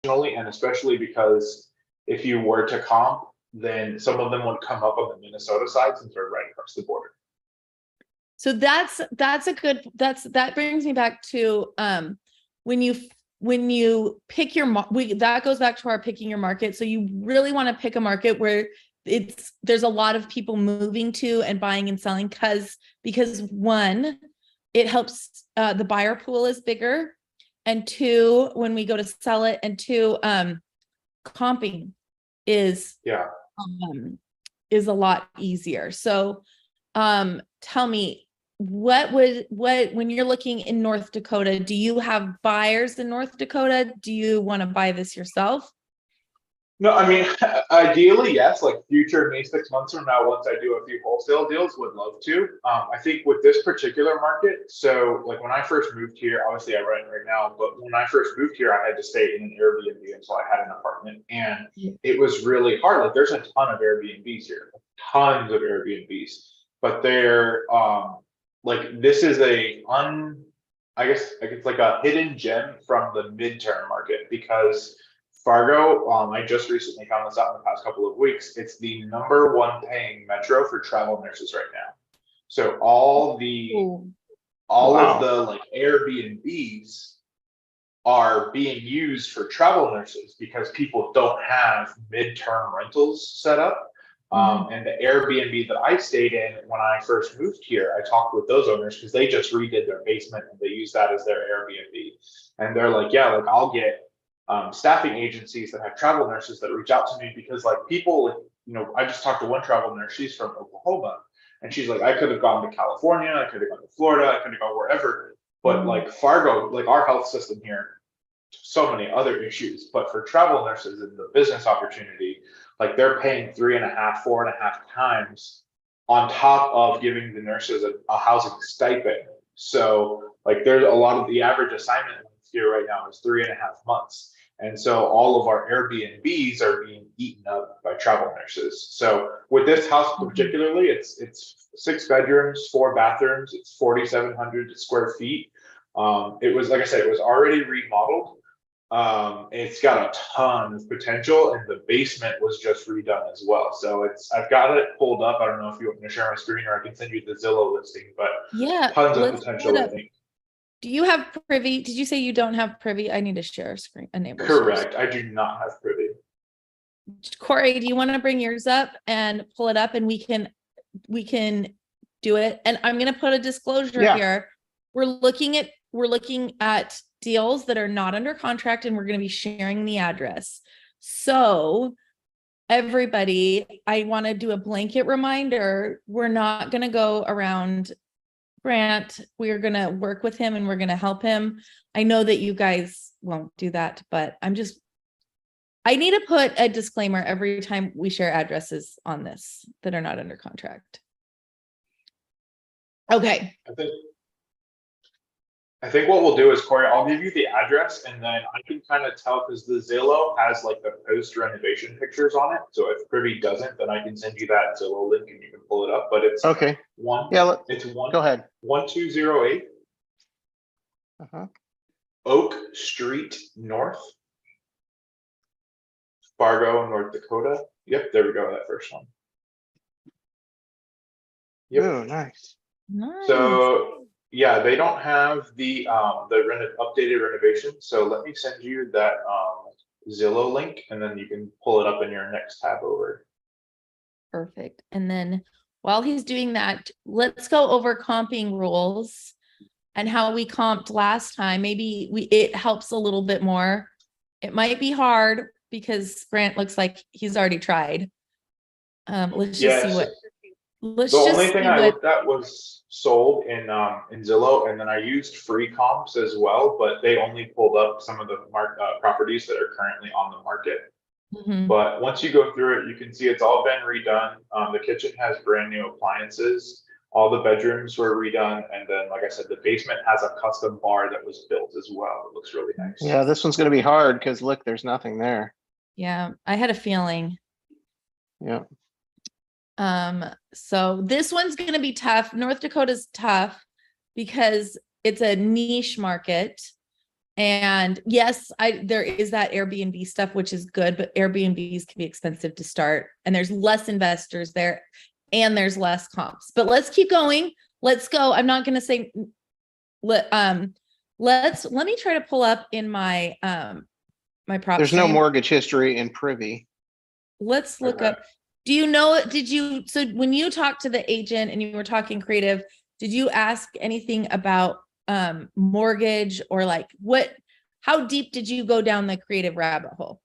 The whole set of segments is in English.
nationally, and especially because if you were to comp, then some of them would come up on the Minnesota side since they're right across the border. So that's a good, that brings me back to when you pick your that goes back to our picking your market. So you really want to pick a market where there's a lot of people moving to and buying and selling, because one, it helps the buyer pool is bigger, and two, when we go to sell it, and two, comping is a lot easier. So tell me, when you're looking in North Dakota, do you have buyers in North Dakota? Do you want to buy this yourself? No, I mean, ideally, yes, like future me 6 months from now, once I do a few wholesale deals, would love to. I think with this particular market, so like when I first moved here, obviously I rent right now, but when I first moved here, I had to stay in an Airbnb until I had an apartment, and it was really hard. Like there's a ton of Airbnbs here, tons of Airbnbs, but they're like, this is I guess it's like a hidden gem from the midterm market, because Fargo, I just recently found this out in the past couple of weeks. It's the #1 paying metro for travel nurses right now. So all of the like Airbnbs are being used for travel nurses because people don't have midterm rentals set up. And the Airbnb that I stayed in when I first moved here, I talked with those owners because they just redid their basement and they use that as their Airbnb. And they're like, yeah, like I'll get staffing agencies that have travel nurses that reach out to me, because like people, I just talked to one travel nurse, she's from Oklahoma, and she's like, I could have gone to California, I could have gone to Florida, I could have gone wherever, but like Fargo, like our health system here, so many other issues, but for travel nurses and the business opportunity, like they're paying 3.5, 4.5 times on top of giving the nurses a housing stipend. So like there's a lot of the average assignment here right now is 3.5 months. And so all of our Airbnbs are being eaten up by travel nurses. So with this house particularly, it's 6 bedrooms, 4 bathrooms, it's 4,700 square feet. It was, like I said, it was already remodeled. It's got a ton of potential, and the basement was just redone as well. So I've got it pulled up. I don't know if you want me to share my screen, or I can send you the Zillow listing, but yeah, tons of potential, I think. Do you have Privy? Did you say you don't have Privy? I need to share a screen. Correct. I do not have Privy. Corey, do you want to bring yours up and pull it up, and we can do it? And I'm going to put a disclosure here. We're looking at deals that are not under contract, and we're going to be sharing the address. So everybody, I want to do a blanket reminder. We're not going to go around Grant. We're going to work with him and we're going to help him. I know that you guys won't do that, but I need to put a disclaimer every time we share addresses on this that are not under contract. Okay. I think what we'll do is, Corey, I'll give you the address, and then I can kind of tell, because the Zillow has like the post renovation pictures on it. So if Privy doesn't, then I can send you that Zillow link and you can pull it up. But it's okay. It's go ahead. 1208 Oak Street North, Fargo, North Dakota. Yep, there we go. That first one. Yep. Oh, nice. So yeah, they don't have the updated renovation. So let me send you that Zillow link, and then you can pull it up in your next tab over. Perfect. And then while he's doing that, let's go over comping rules and how we comped last time. Maybe it helps a little bit more. It might be hard because Grant looks like he's already tried. Let's just see what. The only thing I looked at was sold in Zillow, and then I used free comps as well, but they only pulled up some of the properties that are currently on the market. But once you go through it, you can see it's all been redone. The kitchen has brand new appliances. All the bedrooms were redone, and then, like I said, the basement has a custom bar that was built as well. It looks really nice. Yeah, this one's going to be hard because look, there's nothing there. Yeah, I had a feeling. Yeah. So this one's going to be tough. North Dakota's tough because it's a niche market, And yes, there is that Airbnb stuff, which is good, but Airbnbs can be expensive to start, and there's less investors there and there's less comps. But let's keep going. Let's go. I'm not going to say let me try to pull up in my my prop There's no stream. mortgage history in Privy. Let's look Okay. up. Do you know, so when you talked to the agent and you were talking creative, did you ask anything about mortgage, or like how deep did you go down the creative rabbit hole?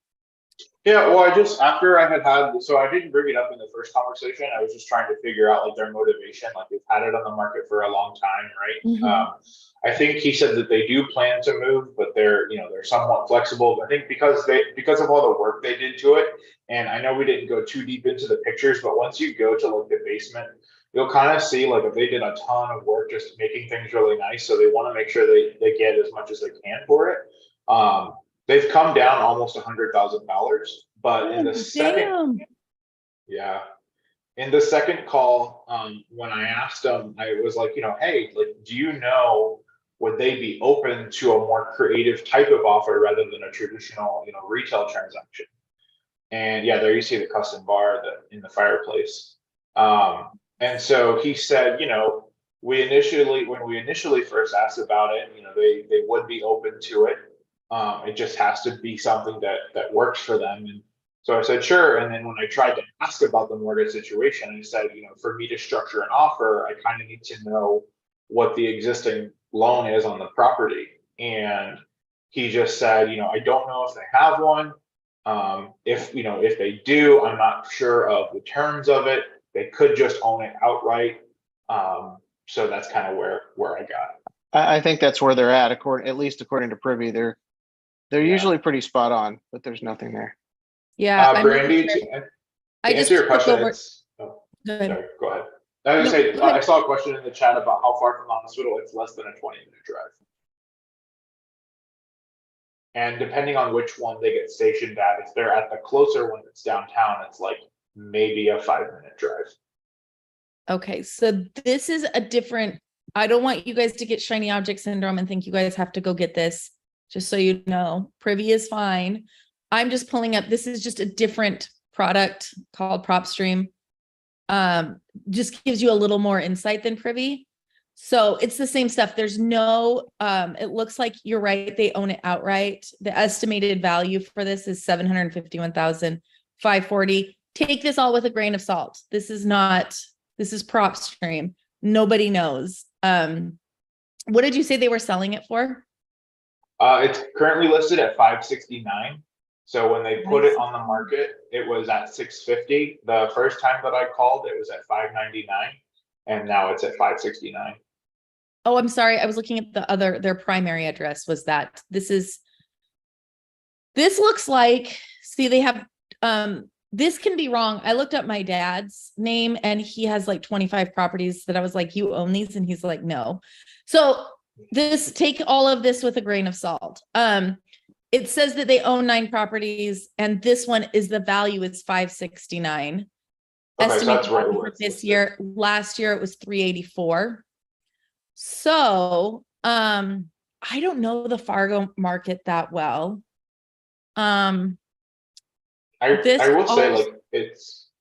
Yeah, well, after I had, so I didn't bring it up in the first conversation. I was just trying to figure out like their motivation. Like they've had it on the market for a long time, right? Mhm. I think he said that they do plan to move, but they're somewhat flexible. I think because of all the work they did to it, and I know we didn't go too deep into the pictures, but once you go to like the basement, you'll kind of see like if they did a ton of work just making things really nice. So they want to make sure they get as much as they can for it. They've come down almost $100,000, but in the second, Damn. yeah, in the second call, when I asked them, I was like, hey, like, do you know, would they be open to a more creative type of offer rather than a traditional, retail transaction? And yeah, there you see the custom bar in the fireplace. And so he said, when we initially first asked about it, they would be open to it. It just has to be something that works for them. And so I said, sure. And then when I tried to ask about the mortgage situation, I said, for me to structure an offer, I kind of need to know what the existing loan is on the property. And he just said, I don't know if they have one. If they do, I'm not sure of the terms of it. They could just own it outright. So that's kind of where I got. I think that's where they're at least according to Privy. They're Yeah. usually pretty spot on, but there's nothing there. Yeah. I'm Brandy, really to sure. I just answer your took question, over. it's Go ahead. sorry, go ahead. I was No, gonna say, go ahead. I saw a question in the chat about how far from the hospital. It's less than a 20-minute drive. And depending on which one they get stationed at, if they're at the closer one that's downtown, it's like maybe a 5-minute drive. Okay, so this is a different, I don't want you guys to get shiny object syndrome and think you guys have to go get this. Just so you know, Privy is fine. I'm just pulling up, this is just a different product called PropStream. Just gives you a little more insight than Privy. So it's the same stuff. There's no, it looks like you're right. They own it outright. The estimated value for this is $751,540. Take this all with a grain of salt. This is PropStream. Nobody knows. What did you say they were selling it for? It's currently listed at $569. So when they put it on the market, it was at $650. The first time that I called, it was at $599, and now it's at $569. Oh, I'm sorry. I was looking at their primary address was that. This looks like, see, they have, this can be wrong. I looked up my dad's name and he has like 25 properties that I was like, you own these? And he's like, no. So take all of this with a grain of salt. It says that they own 9 properties and this one is the value is $569. Okay, so that's right. For this year. Last year it was $384. So, I don't know the Fargo market that well. I will say like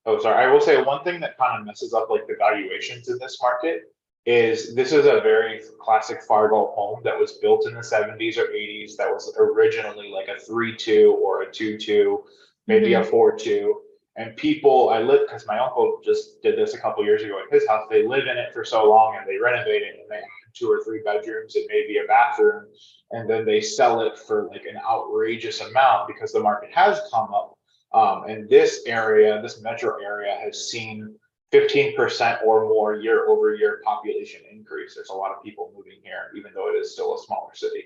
I will say one thing that kind of messes up like the valuations in this market is this is a very classic Fargo home that was built in the 70s or 80s that was originally like a 3-2 or a 2-2, maybe a 4-2. And because my uncle just did this a couple years ago at his house, they live in it for so long and they renovate it and they have 2 or 3 bedrooms and maybe a bathroom. And then they sell it for like an outrageous amount because the market has come up. And this metro area has seen 15% or more year-over-year population increase. There's a lot of people moving here, even though it is still a smaller city.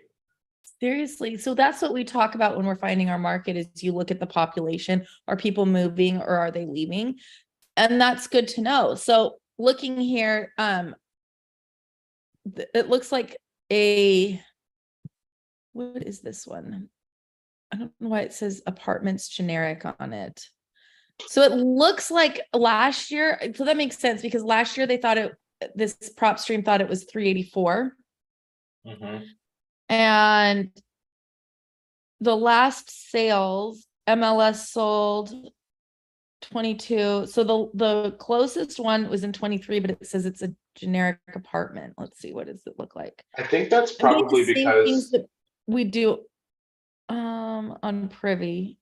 Seriously. So that's what we talk about when we're finding our market is you look at the population. Are people moving or are they leaving? And that's good to know. So looking here, it looks like what is this one? I don't know why it says apartments generic on it. So it looks like last year, so that makes sense because last year this PropStream thought it was 384. And the last sales, MLS sold 22. So the closest one was in 23, but it says it's a generic apartment. Let's see, what does it look like? I think that's I think probably the same things because that we do on Privy.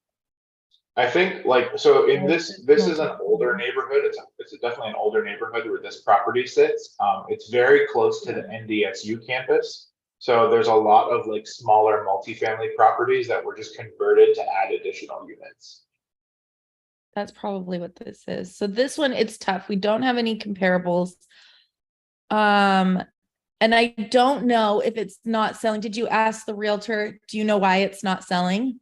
I think like, so in Oh, this is an older neighborhood. It's definitely an older neighborhood where this property sits. It's very close to the NDSU campus. So there's a lot of like smaller multifamily properties that were just converted to add additional units. That's probably what this is. So this one, it's tough. We don't have any comparables. And I don't know if it's not selling. Did you ask the realtor? Do you know why it's not selling?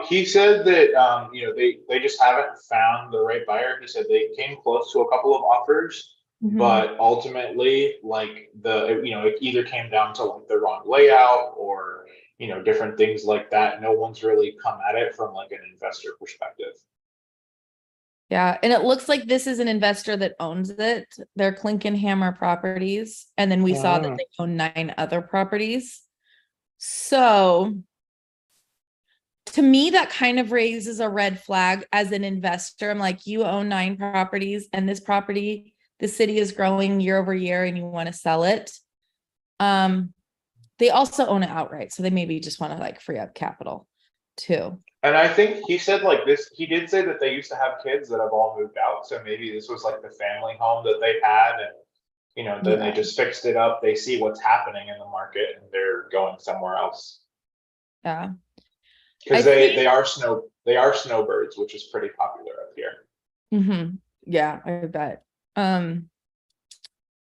He said that, you know, they just haven't found the right buyer. He said they came close to a couple of offers, Mhm. but ultimately, like you know, it either came down to like the wrong layout or, you know, different things like that. No one's really come at it from like an investor perspective. Yeah, and it looks like this is an investor that owns it. They're Klinkenhammer Properties, and then we saw that they own 9 other properties. So to me, that kind of raises a red flag as an investor. I'm like, you own 9 properties, and this property, the city is growing year over year, and you want to sell it. They also own it outright, so they maybe just want to like free up capital too. And I think he said like this, he did say that they used to have kids that have all moved out. So maybe this was like the family home that they had, and, you know, then they Yeah. just fixed it up. They see what's happening in the market and they're going somewhere else. Yeah. Because I they are snowbirds, which is pretty popular up here. Yeah, I bet.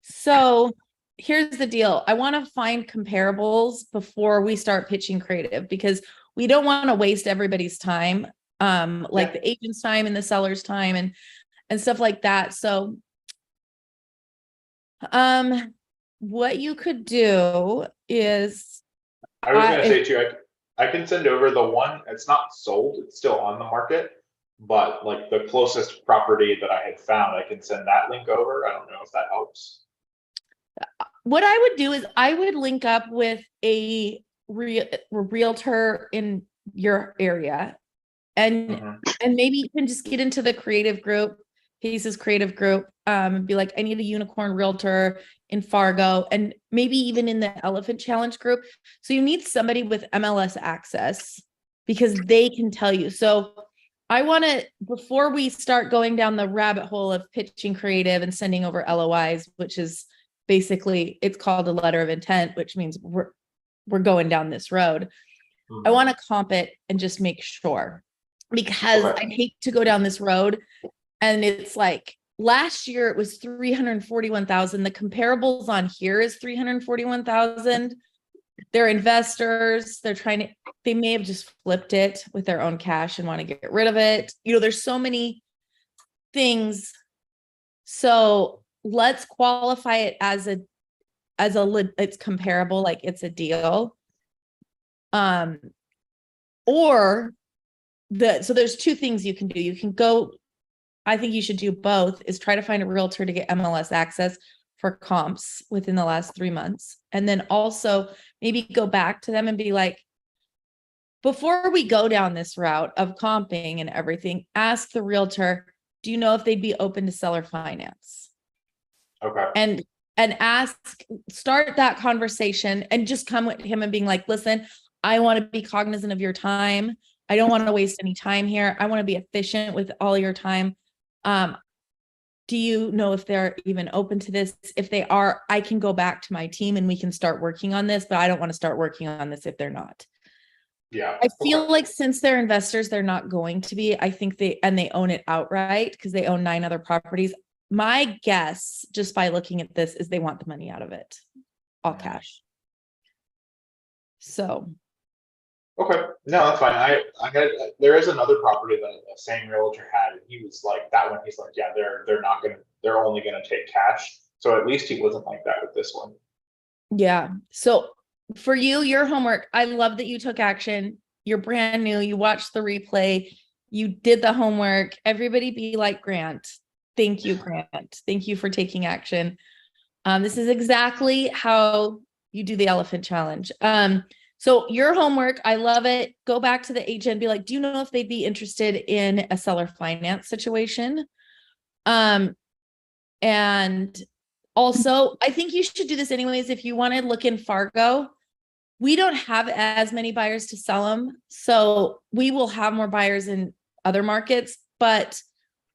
So here's the deal. I want to find comparables before we start pitching creative, because we don't want to waste everybody's time, like the agent's time and the seller's time and stuff like that. So what you could do is I was gonna say too, I can send over the one, it's not sold, it's still on the market, but like the closest property that I had found, I can send that link over. I don't know if that helps. what I would do is I would link up with a realtor in your area, and maybe you can just get into the creative group, Pace's creative group, and be like, I need a unicorn realtor in Fargo, and maybe even in the Elephant Challenge group. So you need somebody with MLS access because they can tell you. So I want to, before we start going down the rabbit hole of pitching creative and sending over LOIs, which is basically, it's called a letter of intent, which means we're going down this road. I want to comp it and just make sure, because I hate to go down this road. And it's like last year it was 341,000. The comparables on here is 341,000. They're investors. They may have just flipped it with their own cash and want to get rid of it. You know, there's so many things. So let's qualify it as it's comparable, like it's a deal. So there's 2 things you can do. You can go, I think you should do both, is try to find a realtor to get MLS access for comps within the last 3 months. And then also maybe go back to them and be like, before we go down this route of comping and everything, ask the realtor, do you know if they'd be open to seller finance? Okay. And start that conversation and just come with him and being like, listen, I want to be cognizant of your time. I don't want to waste any time here. I want to be efficient with all your time. Do you know if they're even open to this? If they are, I can go back to my team and we can start working on this, but I don't want to start working on this if they're not. Yeah. I feel like since they're investors, they're not going to be. I think they own it outright because they own 9 other properties. My guess, just by looking at this, is they want the money out of it, all cash. So. Okay, no, that's fine. There is another property that the same realtor had, and he was like, that one, he's like, yeah, they're only gonna take cash. So at least he wasn't like that with this one. Yeah. So for you, your homework, I love that you took action. You're brand new. You watched the replay. You did the homework. Everybody be like Grant. Thank you, Grant. Thank you for taking action. This is exactly how you do the Elephant Challenge. So your homework, I love it. Go back to the agent, be like, do you know if they'd be interested in a seller finance situation? And also, I think you should do this anyways. If you want to look in Fargo, we don't have as many buyers to sell them. So we will have more buyers in other markets, but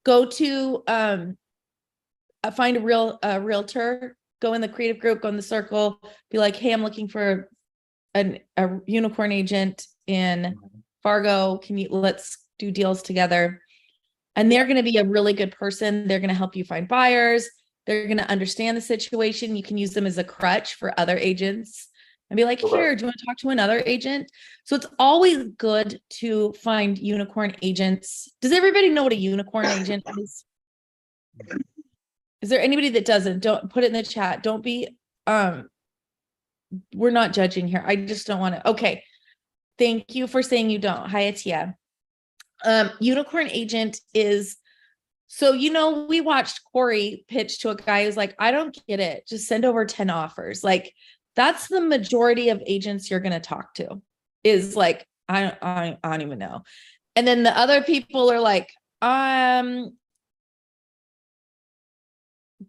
go to, find a realtor, go in the creative group, go in the circle, be like, hey, I'm looking for a unicorn agent in Fargo. Let's do deals together. And they're going to be a really good person. They're going to help you find buyers. They're going to understand the situation. You can use them as a crutch for other agents and be like, here, do you want to talk to another agent? So it's always good to find unicorn agents. Does everybody know what a unicorn agent is? Is there anybody that doesn't? Don't put it in the chat. Don't be, we're not judging here. I just don't want to. Okay. Thank you for saying you don't. Hi, Atia. Unicorn agent is, so, we watched Corey pitch to a guy who's like, I don't get it. Just send over 10 offers. Like, that's the majority of agents you're going to talk to, is like, I don't even know. And then the other people are like,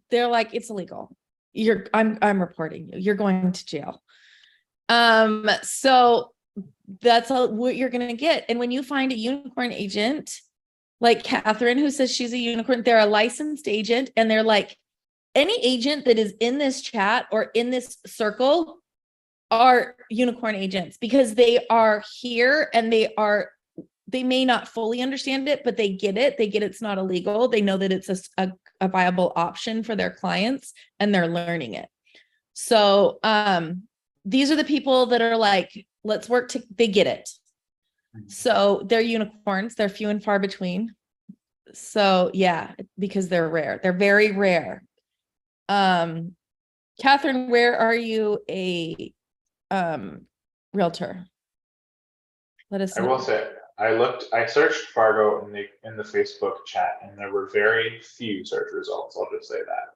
they're like, it's illegal. I'm reporting you. You're going to jail. So that's what you're going to get. And when you find a unicorn agent, like Catherine, who says she's a unicorn, they're a licensed agent, and they're like, any agent that is in this chat or in this circle are unicorn agents, because they are here and they may not fully understand it, but they get it. They get it's not illegal. They know that it's a viable option for their clients, and they're learning it. So these are the people that are like, let's work they get it. So they're unicorns. They're few and far between. So yeah, because they're rare. They're very rare. Catherine, where are you a realtor? Let us know. I will say, I searched Fargo in the Facebook chat, and there were very few search results. I'll just say that.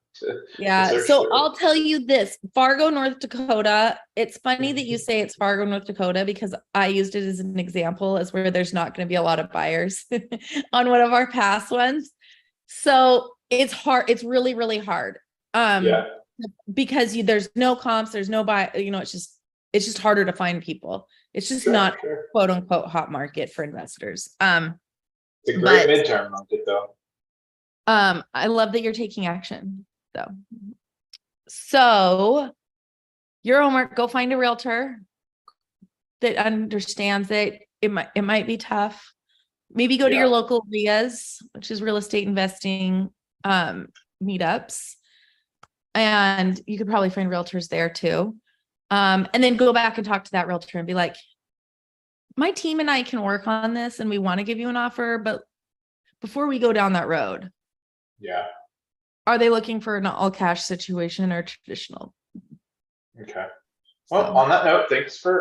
Yeah. So I'll tell you this, Fargo, North Dakota. It's funny that you say it's Fargo, North Dakota, because I used it as an example as where there's not going to be a lot of buyers on one of our past ones. So it's hard. It's really, really hard. Yeah. Because there's no comps, there's no buy, it's just harder to find people. It's just not quote unquote hot market for investors. It's a great midterm market though. I love that you're taking action though. So your homework, go find a realtor that understands it. It might be tough. Maybe go to your local RIAs, which is real estate investing meetups. And you could probably find realtors there too. And then go back and talk to that realtor and be like, my team and I can work on this and we want to give you an offer, but before we go down that road, are they looking for an all cash situation or traditional? Okay. Well, on that note,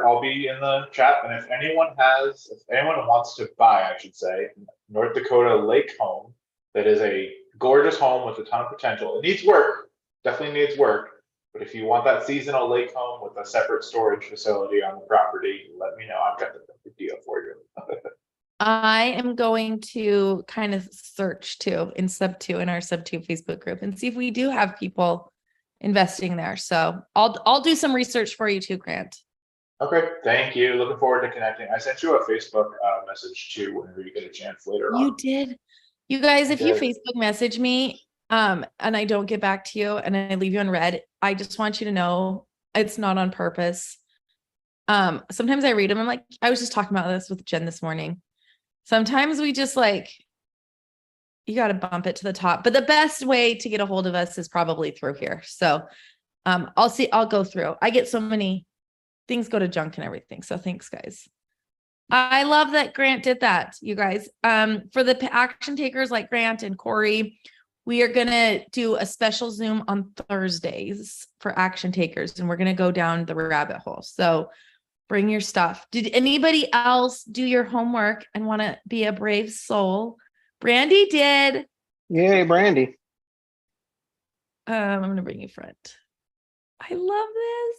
I'll be in the chat. And if anyone wants to buy, I should say, North Dakota lake home, that is a gorgeous home with a ton of potential. It needs work, definitely needs work. But if you want that seasonal lake home with a separate storage facility on the property, let me know. I've got the deal for you. I am going to kind of search too in our sub 2 Facebook group and see if we do have people investing there. So I'll do some research for you too, Grant. Okay, thank you. Looking forward to connecting. I sent you a Facebook message too whenever you get a chance later on. You did. You guys, if you Facebook message me and I don't get back to you and I leave you unread, I just want you to know it's not on purpose. Sometimes I read them. I'm like, I was just talking about this with Jen this morning. Sometimes we just you got to bump it to the top, but the best way to get a hold of us is probably through here. So, I'll go through. I get so many things go to junk and everything. So thanks guys. I love that Grant did that, you guys. For the action takers like Grant and Corey, we are going to do a special Zoom on Thursdays for action takers, and we're going to go down the rabbit hole. So bring your stuff. Did anybody else do your homework and want to be a brave soul? Brandy did. Yay, Brandy. I'm going to bring you front. I love this.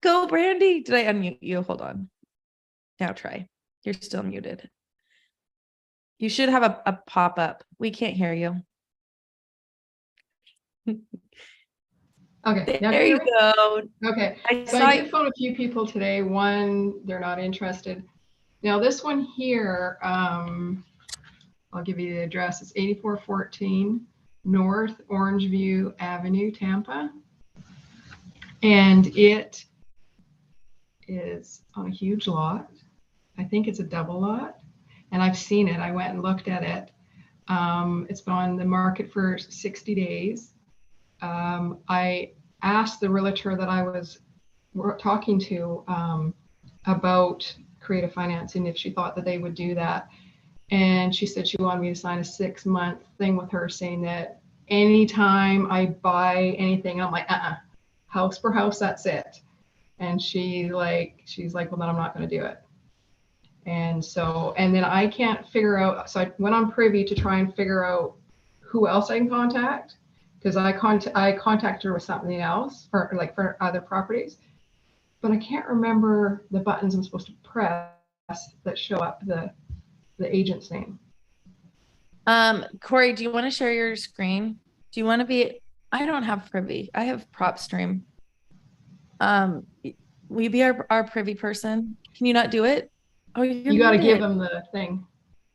Go, Brandy. Did I unmute you? Hold on. Now try. You're still muted. You should have a pop-up. We can't hear you. Okay, now There can you you go. Okay, I so saw I you. did phone a few people today. One, they're not interested. Now this one here, I'll give you the address. It's 8414 North Orangeview Avenue, Tampa. And it is on a huge lot. I think it's a double lot. And I've seen it. I went and looked at it. It's been on the market for 60 days. I asked the realtor that I was talking to about creative financing if she thought that they would do that. And she said she wanted me to sign a 6-month thing with her saying that anytime I buy anything, I'm like, house per house, that's it. And she's like, well, then I'm not going to do it. And so, and then I can't figure out, so I went on Privy to try and figure out who else I can contact, because I contacted her with something else for other properties, but I can't remember the buttons I'm supposed to press that show up the agent's name. Corey, do you want to share your screen? Do you want to be, I don't have Privy. I have PropStream. Will you be our Privy person? Can you not do it? Oh, You got to give them the thing.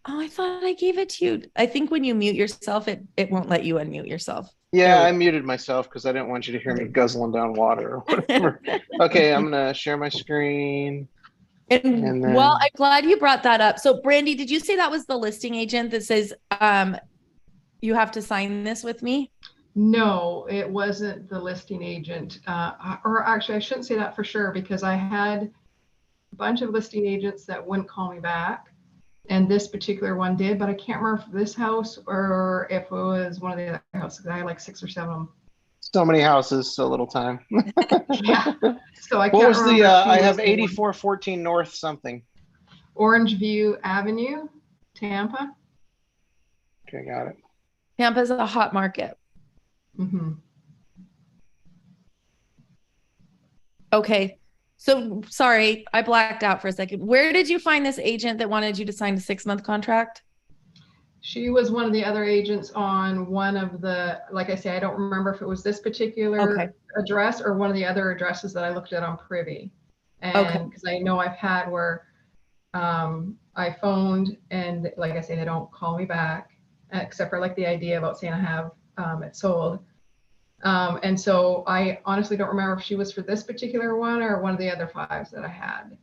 Oh, I thought I gave it to you. I think when you mute yourself, it won't let you unmute yourself. Yeah, I muted myself because I didn't want you to hear me guzzling down water or whatever. Okay, I'm gonna share my screen. And then- well, I'm glad you brought that up. So Brandy, did you say that was the listing agent that says you have to sign this with me? No, it wasn't the listing agent. Or actually, I shouldn't say that for sure, because I had a bunch of listing agents that wouldn't call me back. And this particular one did, but I can't remember if this house or if it was one of the other houses. I had like 6 or 7 of them. So many houses, so little time. Yeah. So I can't What was remember. the, if she I was have the one. 8414 North something. Orangeview Avenue, Tampa. Okay, got it. Tampa's a hot market. Mm-hmm. Okay. So sorry, I blacked out for a second. Where did you find this agent that wanted you to sign a 6-month contract? She was one of the other agents on one of the, like I say, I don't remember if it was this particular address or one of the other addresses that I looked at on Privy. And because I know I've had where I phoned and like I say, they don't call me back, except for like the idea about saying I have it sold. And so I honestly don't remember if she was for this particular one or one of the other 5s that I had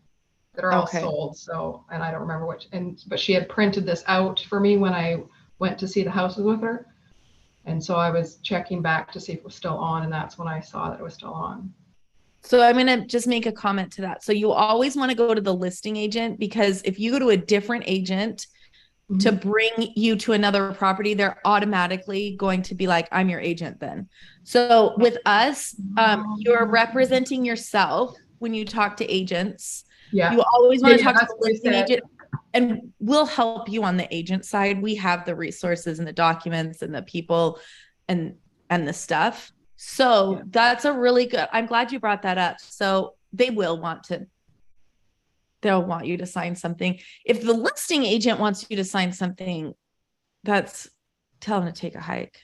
that are all sold. So, and I don't remember which, but she had printed this out for me when I went to see the houses with her. And so I was checking back to see if it was still on. And that's when I saw that it was still on. So I'm going to just make a comment to that. So you always want to go to the listing agent, because if you go to a different agent to bring you to another property, they're automatically going to be like, I'm your agent then. So with us, you're representing yourself when you talk to agents. Yeah. You always want to talk to that's the what I listing said. agent, and we'll help you on the agent side. We have the resources and the documents and the people and the stuff. So that's a really good, I'm glad you brought that up. So they'll want you to sign something. If the listing agent wants you to sign something, tell them to take a hike.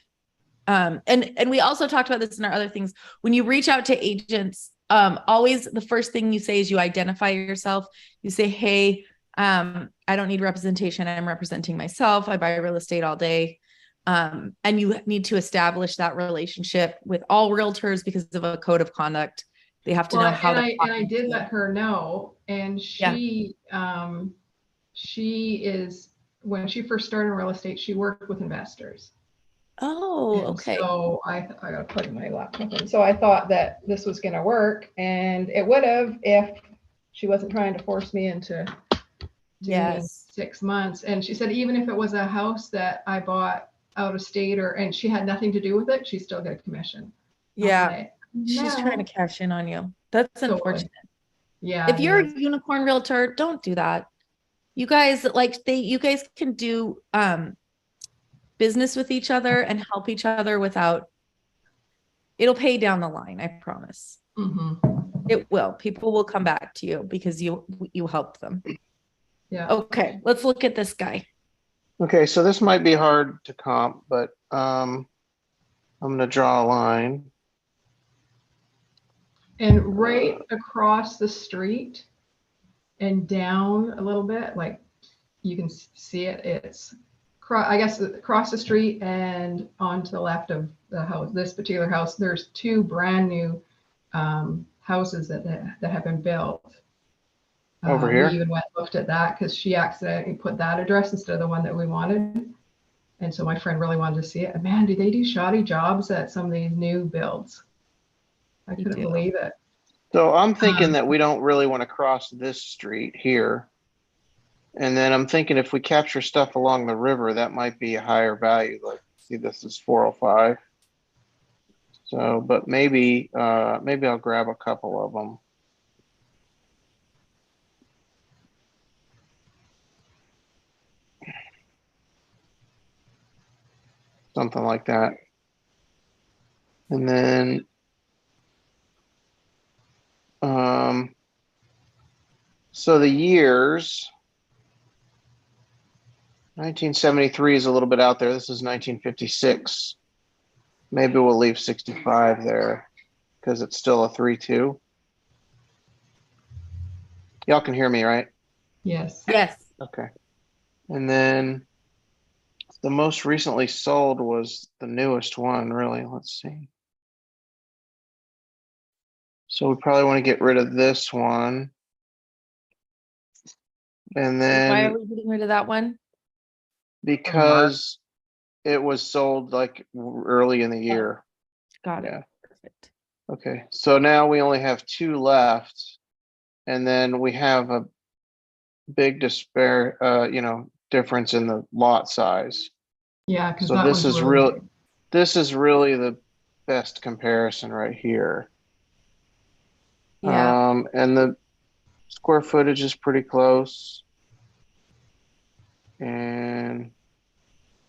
And we also talked about this in our other things. When you reach out to agents, always the first thing you say is you identify yourself. You say, hey, I don't need representation. I'm representing myself. I buy real estate all day. And you need to establish that relationship with all realtors because of a code of conduct. They have to know how and I did let her know, and she is, when she first started in real estate, she worked with investors. Oh, okay. So I gotta plug my laptop in. So I thought that this was gonna work, and it would have if she wasn't trying to force me into doing 6 months. And she said even if it was a house that I bought out of state and she had nothing to do with it, she still got a commission. Yeah. She's trying to cash in on you. That's unfortunate. Yeah. If you're a unicorn realtor, don't do that. You guys you guys can do business with each other and help each other it'll pay down the line. I promise. It will. People will come back to you because you helped them. Yeah. Okay, let's look at this guy. Okay, so this might be hard to comp, but I'm gonna draw a line. And right across the street and down a little bit, like you can see it, it's I guess across the street and onto the left of the house, this particular house, there's two brand new houses that have been built. Over We here? even went and looked at that because she accidentally put that address instead of the one that we wanted. And so my friend really wanted to see it. And man, do they do shoddy jobs at some of these new builds? I They couldn't do. believe it. So I'm thinking that we don't really want to cross this street here. And then I'm thinking if we capture stuff along the river, that might be a higher value. Like, see, this is 405. So, but maybe I'll grab a couple of them. Something like that. And then so the years 1973 is a little bit out there. This is 1956. Maybe we'll leave 65 there because it's still a 3-2. Y'all can hear me, right? Yes. Yes. Okay. And then the most recently sold was the newest one, really. Let's see. So we probably want to get rid of this one. And Why are then we getting rid of that one? because it was sold like early in the year. Got Yeah. it. Perfect. Okay. So now we only have 2 left. And then we have a big difference in the lot size. Yeah, because So that this one's is really real. This is really the best comparison right here. Yeah. And the square footage is pretty close. And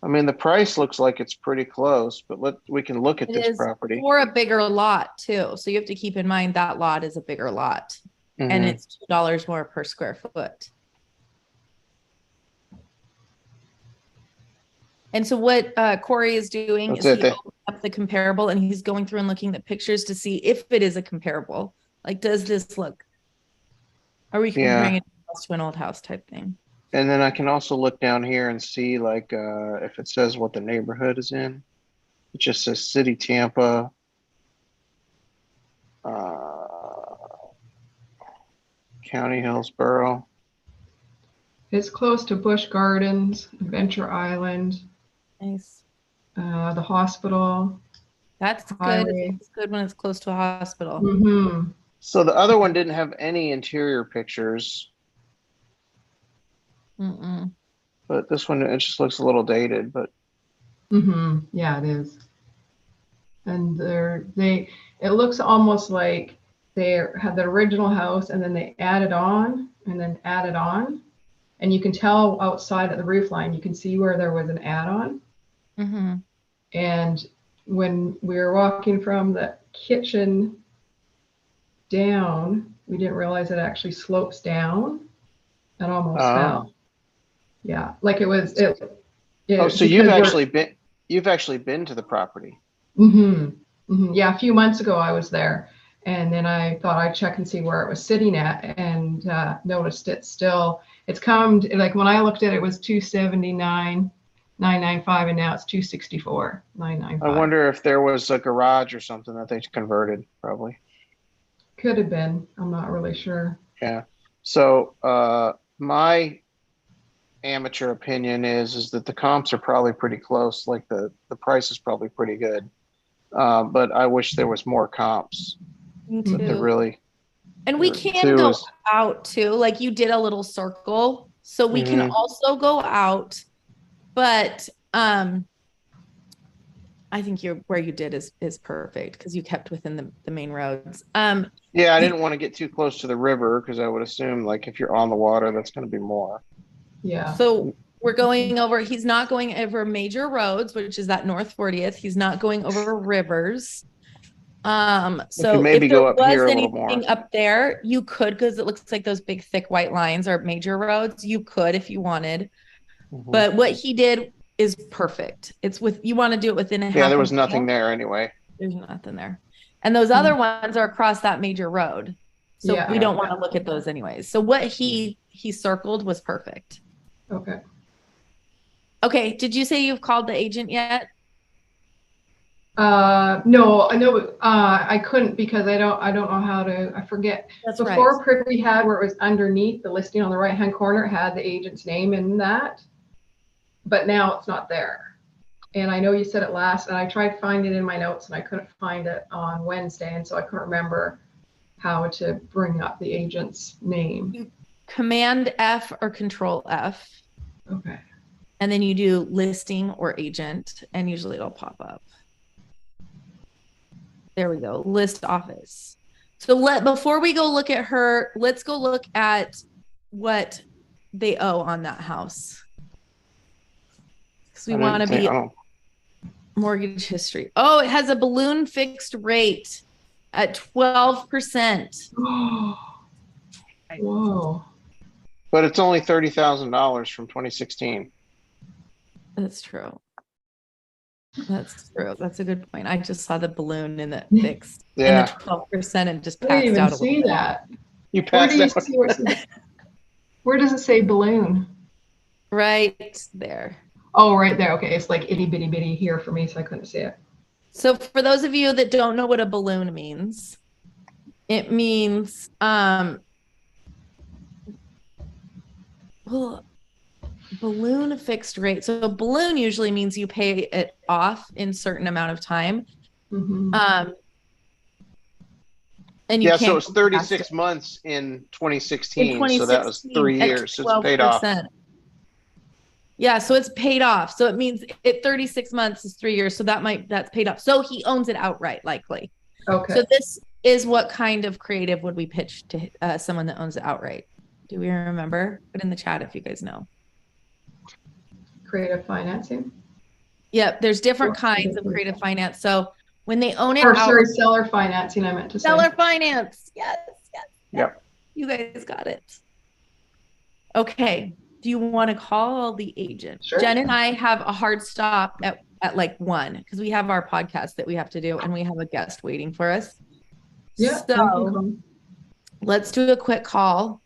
I mean, the price looks like it's pretty close, but we can look at It this is property. for a bigger lot too. So you have to keep in mind that lot is a bigger lot and Mhm. it's $2 more per square foot. And so what Corey is doing That's is it. he opened up the comparable and he's going through and looking at pictures to see if it is a comparable. Like, does this look? Are we comparing Yeah. it to an old house type thing? And then I can also look down here and see like if it says what the neighborhood is in. It just says City Tampa. County Hillsborough. it's close to Busch Gardens, Adventure Island, Nice. the hospital. That's good. Highway. It's good when it's close to a hospital. Mm-hmm. So the other one didn't have any interior pictures, Mm-mm. but this one, it just looks a little dated, but Mm-hmm. Yeah, it is. And it looks almost like they had the original house and then they added on and then added on. And you can tell outside of the roof line, you can see where there was an add-on. Mm-hmm. And when we were walking from the kitchen down, we didn't realize it actually slopes down and almost fell. Yeah, like it was. Oh, so you've actually been to the property. Mm-hmm, mm-hmm. Yeah, a few months ago I was there, and then I thought I'd check and see where it was sitting at, and noticed it's come like when I looked at it, it was 279,995, and now it's 264,995. I wonder if there was a garage or something that they converted, probably. Could have been. I'm not really sure. Yeah. So my amateur opinion is that the comps are probably pretty close. Like the price is probably pretty good. But I wish there was more comps. Me But they're too. really, And we can go out too. Like you did a little circle. So we can also go out. But I think where you did is perfect because you kept within the main roads. Yeah, I didn't want to get too close to the river because I would assume like if you're on the water, that's going to be more. Yeah. So we're going over, he's not going over major roads, which is that North 40th. He's not going over rivers. So maybe if there go up was here a little anything more. up there, you could, because it looks like those big thick white lines are major roads. You could if you wanted. Mhm. But what he did is perfect. It's you want to do it within a half. Yeah, there was a nothing mile. there anyway. There's nothing there. And those other ones are across that major road. So Yeah. we don't want to look at those anyways. So what he circled was perfect. Okay. Okay. Did you say you've called the agent yet? No, I know, I couldn't because I don't know how to, I forget. That's Before right. Privy had where it was underneath the listing on the right-hand corner, it had the agent's name in that. But now it's not there. And I know you said it last, and I tried finding it in my notes and I couldn't find it on Wednesday. And so I couldn't remember how to bring up the agent's name. Command F or Control F. Okay. And then you do listing or agent, and usually it'll pop up. There we go. List office. So before we go look at her, let's go look at what they owe on that house. Because we want to be mortgage history. Oh, it has a balloon fixed rate at 12%. Whoa. But it's only $30,000 from 2016. That's true. That's true. That's a good point. I just saw the balloon in the fixed Yeah. and the 12% and just I didn't passed even out. see that. You Where passed do you out. see where does it say balloon? Right there. Oh, right there. Okay. It's like itty bitty bitty here for me, so I couldn't see it. So for those of you that don't know what a balloon means, it means well, balloon fixed rate. So a balloon usually means you pay it off in certain amount of time. Mm-hmm. And you Yeah, can't so it's go 36 past it. months in 2016. In So that was 3 at years. So it's paid off. 12%. Yeah, so it's paid off. So it means 36 months is 3 years. So that's paid off. So he owns it outright, likely. Okay. So this is what kind of creative would we pitch to someone that owns it outright? Do we remember? Put in the chat if you guys know. Creative financing. Yep, there's different kinds of creative finance. So when they own it Or out, sorry, seller financing, I meant to say. seller finance. Yes. Yep. You guys got it. Okay. Do you want to call the agent? Sure. Jen and I have a hard stop at like 1 because we have our podcast that we have to do and we have a guest waiting for us. Yeah. So let's do a quick call.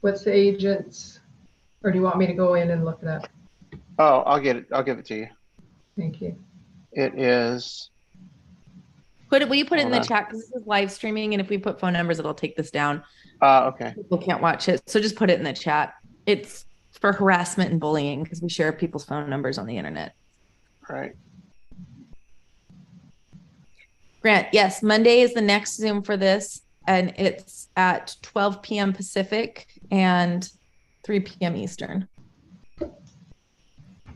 What's the agent's, or do you want me to go in and look it up? Oh, I'll get it. I'll give it to you. Thank you. It is. Will you put it in the Hold on. chat? Because this is live streaming, and if we put phone numbers, it'll take this down. Okay. People can't watch it. So just put it in the chat. It's for harassment and bullying because we share people's phone numbers on the internet. Right. Grant, yes, Monday is the next Zoom for this, and it's at 12 p.m. Pacific and 3 p.m. Eastern.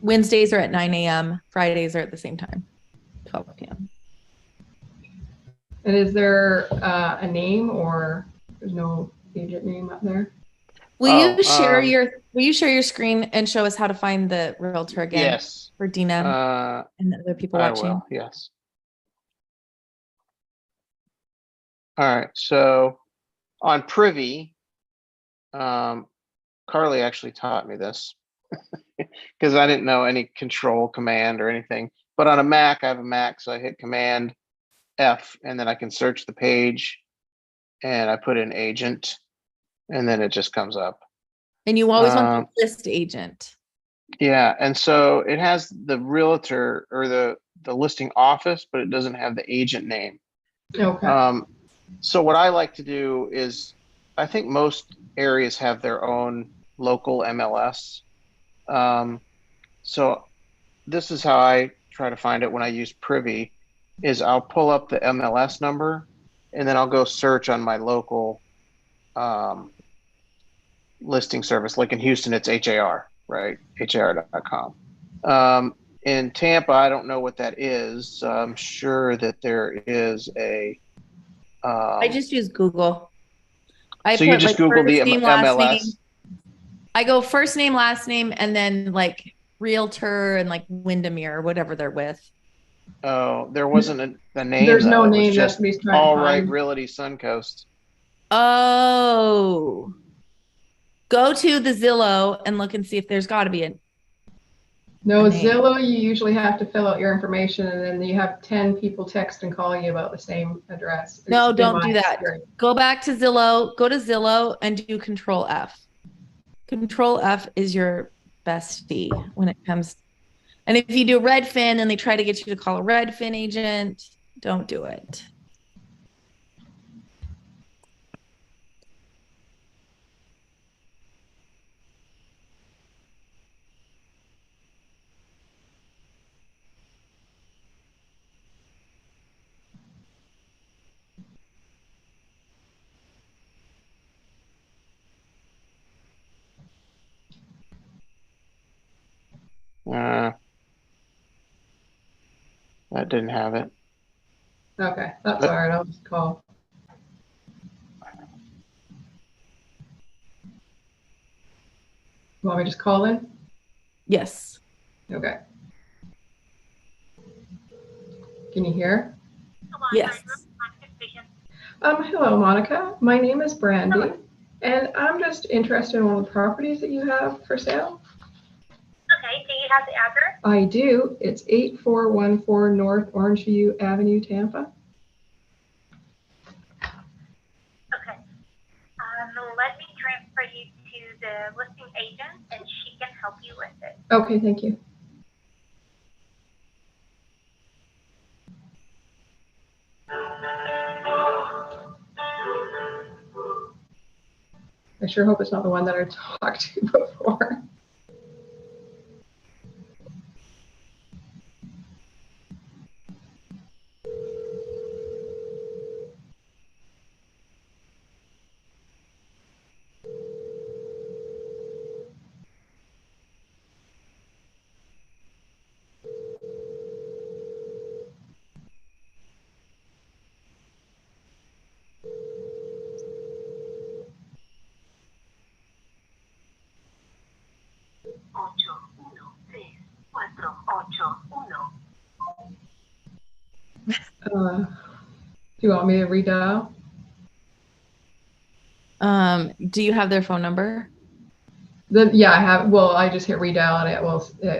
Wednesdays are at 9 a.m. Fridays are at the same time, 12 p.m. And is there a name, or there's no agent name up there? Will you share your screen and show us how to find the realtor again? Yes. For Dina and the other people watching. I will, yes. All right. So on Privy, Carly actually taught me this because I didn't know any control command or anything. But on a Mac, I have a Mac, so I hit Command F, and then I can search the page, and I put in agent, and then it just comes up. And you always want the list agent. Yeah, and so it has the realtor or the listing office, but it doesn't have the agent name. Okay. So what I like to do is, I think most areas have their own local MLS. So this is how I try to find it when I use Privy, is I'll pull up the MLS number, and then I'll go search on my local listing service. Like in Houston, it's HAR, right? HAR.com. In Tampa, I don't know what that is. I'm sure that there is a. I just use Google. So you just Google the first name, last MLS? name. I go first name, last name, and then like Realtor and like Windermere, whatever they're with. Oh, there wasn't a name. There's no though. It was name. That's just what he's trying to All Right find. Realty Suncoast. Oh, go to the Zillow and look and see if there's got to be a No, a name. Zillow, you usually have to fill out your information and then you have 10 people text and call you about the same address. No, It's been don't my do that. experience. Go back to Zillow, go to Zillow and do Control F. Control F is your bestie when it comes. And if you do Redfin and they try to get you to call a Redfin agent, don't do it. That didn't have it. Okay, that's all right. I'll just call. Want me to just call in? Yes. Okay. Can you hear? Yes. Hello, Monica. My name is Brandy, and I'm just interested in one of the properties that you have for sale. Okay, do you have the address? I do. It's 8414 North Orangeview Avenue, Tampa. Okay. Let me transfer you to the listing agent and she can help you with it. Okay, thank you. I sure hope it's not the one that I talked to before. Do you want me to redial? Do you have their phone number? Yeah, I have. Well, I just hit redial and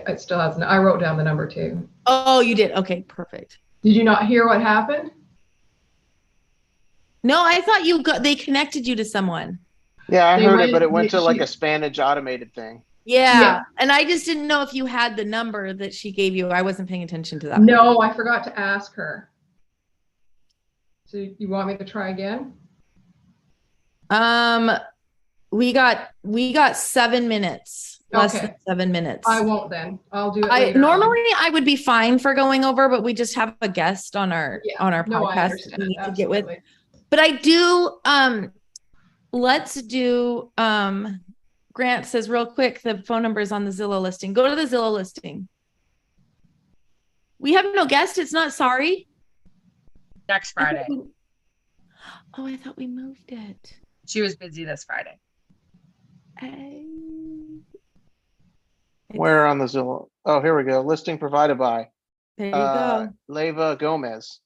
it still has. I wrote down the number too. Oh, you did. Okay, perfect. Did you not hear what happened? No, I thought they connected you to someone. Yeah, I They heard it, went- but it went to like she- a Spanish automated thing. Yeah. Yeah. And I just didn't know if you had the number that she gave you. I wasn't paying attention to that. No, I forgot to ask her. So you want me to try again? We got 7 minutes. Less Okay. than 7 minutes. I won't then. I'll do it later. Normally I would be fine for going over, but we just have a guest on our Yeah. podcast No, I we understand. need to get with. Absolutely. But I do let's do Grant says real quick the phone number is on the Zillow listing. Go to the Zillow listing. We have no guest. It's not sorry. Next Friday. Oh, I thought we moved it. She was busy this Friday. Where on the Zillow? Oh, here we go. Listing provided by There you go. Leva Gomez.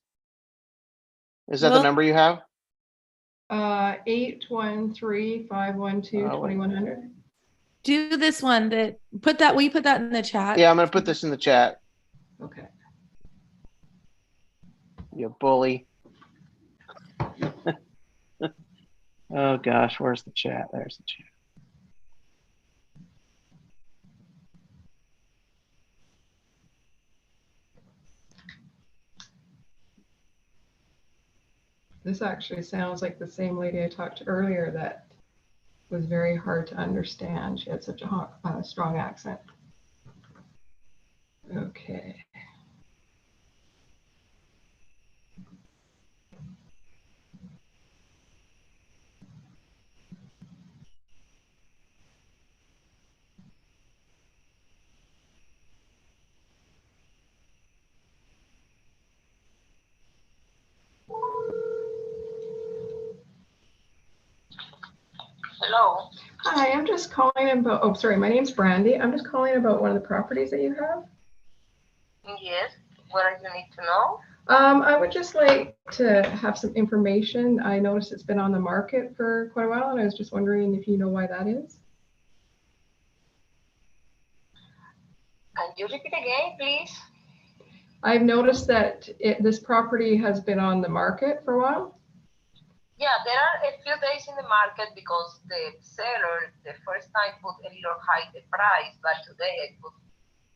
Is that the Well- number you have? 813-512-2100. Do this one that will you put that in the chat? Yeah, I'm gonna put this in the chat. Okay. You bully. Oh gosh, where's the chat? There's the chat. This actually sounds like the same lady I talked to earlier that was very hard to understand. She had such a strong accent. Okay. Hello. Hi, I'm just calling about, oh, sorry, my name's Brandy. I'm just calling about one of the properties that you have. Yes, what do you need to know? I would just like to have some information. I noticed it's been on the market for quite a while, and I was just wondering if you know why that is. Can you repeat again, please? I've noticed that this property has been on the market for a while. Yeah, there are a few days in the market because the seller the first time put a little high the price, but today I put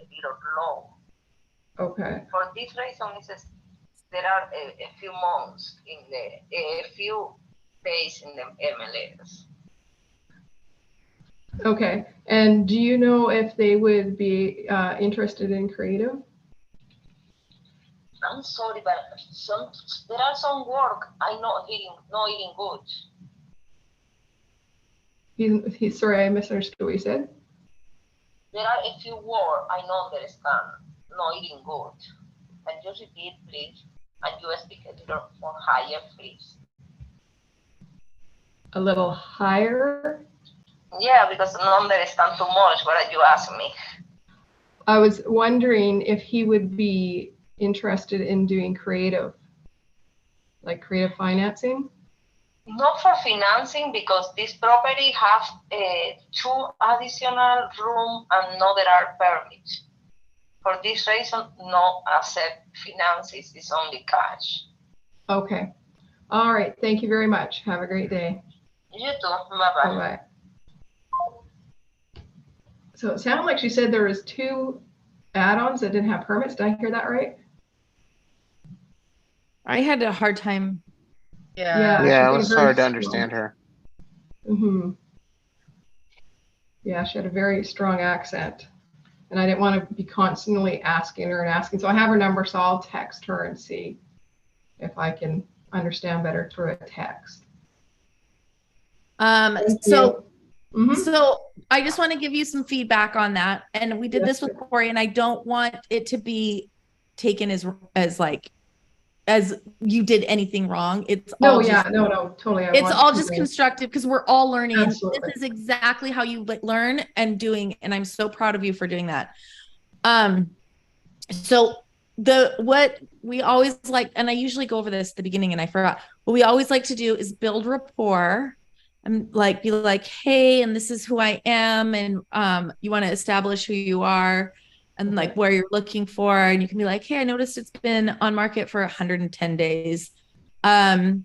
a little low. Okay. For this reason, there are a few months a few days in the MLS. Okay. And do you know if they would be interested in creative? I'm sorry, but there are some work I not eating good. He's sorry, I misunderstood what you said. There are a few words I don't understand, not eating good. Can you repeat, please? And you speak a little more higher, please. A little higher? Yeah, because I don't understand too much what you ask me. I was wondering if he would be interested in doing creative, like creative financing. Not for financing because this property have two additional room and no there are permits. For this reason, no accept finances, it's only cash. Okay. All right. Thank you very much. Have a great day. You too. Bye-bye. Bye-bye. So it sounded like she said there was two add-ons that didn't have permits. Did I hear that right? I had a hard time. Yeah. Yeah, it she's was being very hard to slow. understand her. Mm-hmm. Yeah, she had a very strong accent. And I didn't want to be constantly asking her and asking. So I have her number, so I'll text her and see if I can understand better through a text. Thank So you. Mhm. So I just want to give you some feedback on that. And we did Yes, this with Corey, and I don't want it to be taken as like as you did anything wrong. It's No, all yeah, just no, totally. I it's want all to just know. constructive because we're all learning. And Absolutely. this is exactly how you learn and doing, and I'm so proud of you for doing that. So what we always like, and I usually go over this at the beginning and I forgot, what we always like to do is build rapport and like be like, hey, and this is who I am, and you want to establish who you are and like where you're looking for, and you can be like, hey, I noticed it's been on market for 110 days. Do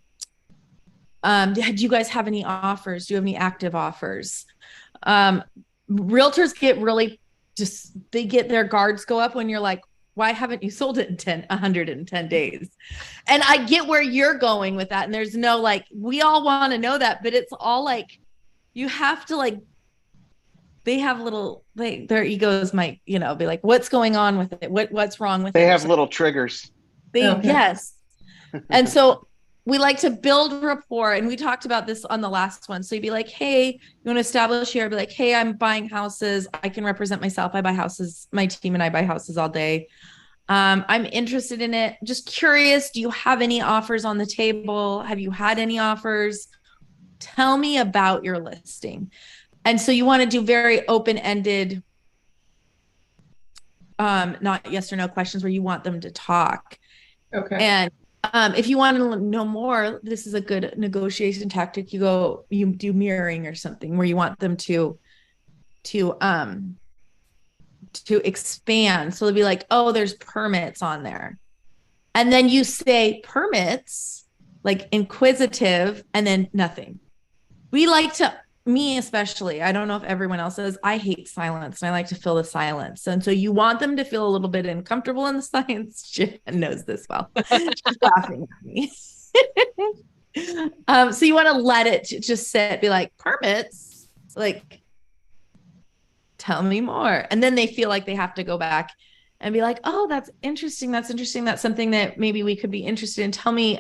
you guys have any offers? Do you have any active offers? Realtors get really they get their guards go up when you're like, why haven't you sold it in 110 days? And I get where you're going with that. And there's no like, we all want to know that, but it's all like, you have to like, they have their egos might, be like, what's going on with it? What's wrong with it? They have little triggers. Yes. And so we like to build rapport, and we talked about this on the last one. So you'd be like, hey, you want to establish here? I'd be like, hey, I'm buying houses. I can represent myself. I buy houses. My team and I buy houses all day. I'm interested in it. Just curious. Do you have any offers on the table? Have you had any offers? Tell me about your listing. And so you want to do very open-ended, not yes or no questions where you want them to talk. Okay. And if you want to know more, this is a good negotiation tactic. You do mirroring or something where you want them to expand. So they'll be like, oh, there's permits on there. And then you say permits, like inquisitive, and then nothing. We like to, me especially, I don't know if everyone else does, I hate silence and I like to fill the silence. And so you want them to feel a little bit uncomfortable in the silence. Jen knows this well. She's laughing at me. So you want to let it just sit, be like, permits, like, tell me more. And then they feel like they have to go back and be like, oh, that's interesting. That's interesting. That's something that maybe we could be interested in. Tell me,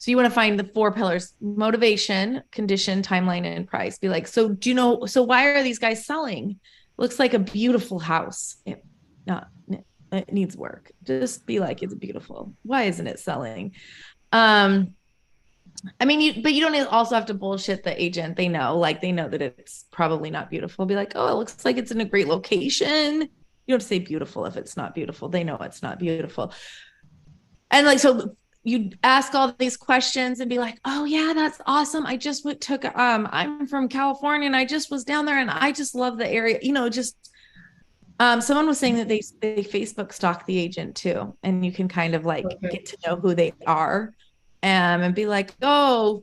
so you want to find the 4 pillars: motivation, condition, timeline, and price. Be like, so do you know, so why are these guys selling? Looks like a beautiful house. It needs work. Just be like, it's beautiful. Why isn't it selling? I mean, but you don't also have to bullshit the agent. They know that it's probably not beautiful. Be like, oh, it looks like it's in a great location. You don't have to say beautiful if it's not beautiful. They know it's not beautiful. And like, so you ask all these questions and be like, oh yeah, that's awesome. I just I'm from California and I just was down there and I just love the area. Someone was saying that they Facebook stalk the agent too. And you can kind of like get to know who they are. And be like, oh,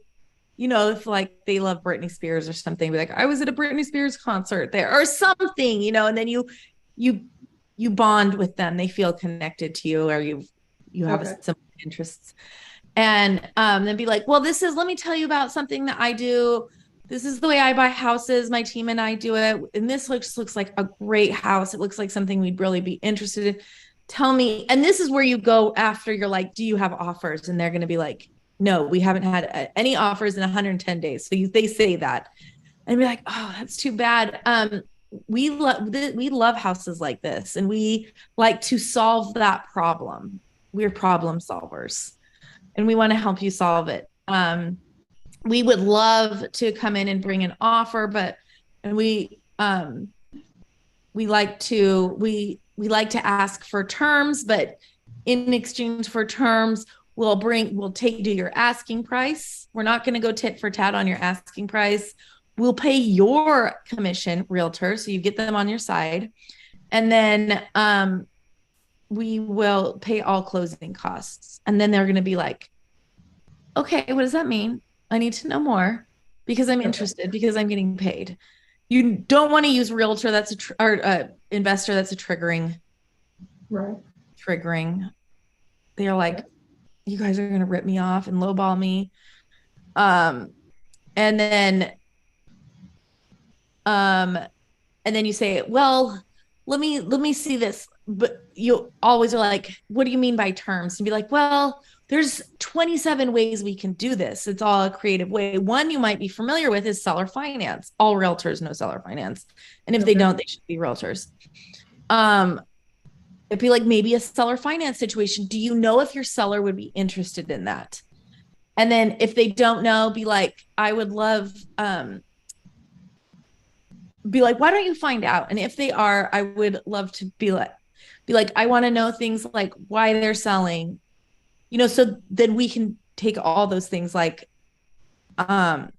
if like they love Britney Spears or something, be like, I was at a Britney Spears concert there or something, and then you bond with them. They feel connected to you, or you have similar interests. And then be like, well, let me tell you about something that I do. This is the way I buy houses. My team and I do it. And this looks like a great house. It looks like something we'd really be interested in. Tell me. And this is where you go after you're like, do you have offers? And they're going to be like, no, we haven't had any offers in 110 days. So they say that and be like, oh, that's too bad. We love houses like this. And we like to solve that problem. We're problem solvers and we want to help you solve it. We would love to come in and bring an offer, we like to ask for terms, but in exchange for terms, we'll do your asking price. We're not going to go tit for tat on your asking price. We'll pay your commission, realtor, so you get them on your side. And then we will pay all closing costs. And then they're going to be like, okay, what does that mean? I need to know more because I'm interested, because I'm getting paid. You don't want to use realtor or investor that's a triggering. Right. Triggering. They're like, you guys are going to rip me off and lowball me. And then you say, well, let me see this. But you always are like, what do you mean by terms? And be like, well, there's 27 ways we can do this. It's all a creative way. One you might be familiar with is seller finance. All realtors know seller finance. And if they don't, they should be realtors. It'd be like maybe a seller finance situation. Do you know if your seller would be interested in that? And then if they don't know, be like, I would love, be like, why don't you find out? And if they are, I would love to be like, I want to know things like why they're selling, so then we can take all those things like, why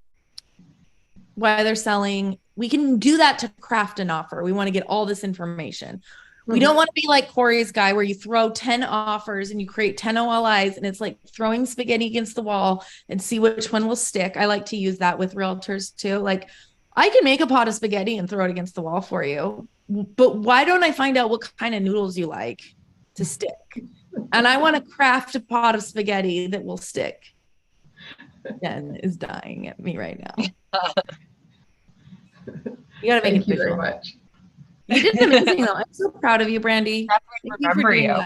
they're selling. We can do that to craft an offer. We want to get all this information. We don't want to be like Corey's guy where you throw 10 offers and you create 10 OLIs and it's like throwing spaghetti against the wall and see which one will stick. I like to use that with realtors too. Like I can make a pot of spaghetti and throw it against the wall for you, but why don't I find out what kind of noodles you like to stick? And I want to craft a pot of spaghetti that will stick. Jen is dying at me right now. You gotta make Thank it you visual. very much. You did amazing though. I'm so proud of you, Brandy. Remember you.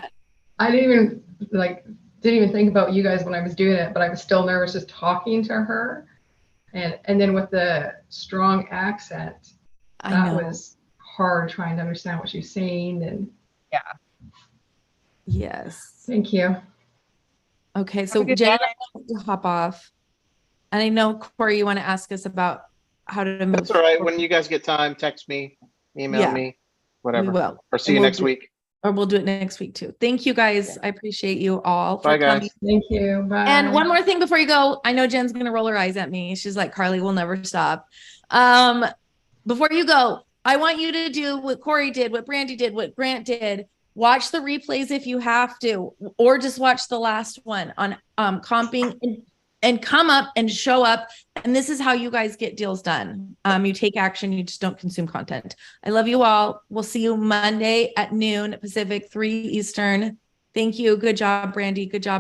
I didn't even think about you guys when I was doing it, but I was still nervous just talking to her. And then with the strong accent, that was hard trying to understand what she's saying. And yeah. Yes. Thank you. Okay, so Jen, I have to hop off. And I know, Corey, you want to ask us about how to move. That's all right. When you guys get time, text me, email me, whatever. We will. Or see you next week. Or we'll do it next week too. Thank you guys. I appreciate you all for Bye, guys. coming. Thank you. Bye. And one more thing before you go. I know Jen's going to roll her eyes at me. She's like, Carly will never stop. Before you go, I want you to do what Corey did, what Brandy did, what Grant did. Watch the replays if you have to, or just watch the last one on comping and come up and show up. And this is how you guys get deals done. You take action. You just don't consume content. I love you all. We'll see you Monday at noon Pacific, 3 Eastern. Thank you. Good job, Brandy. Good job.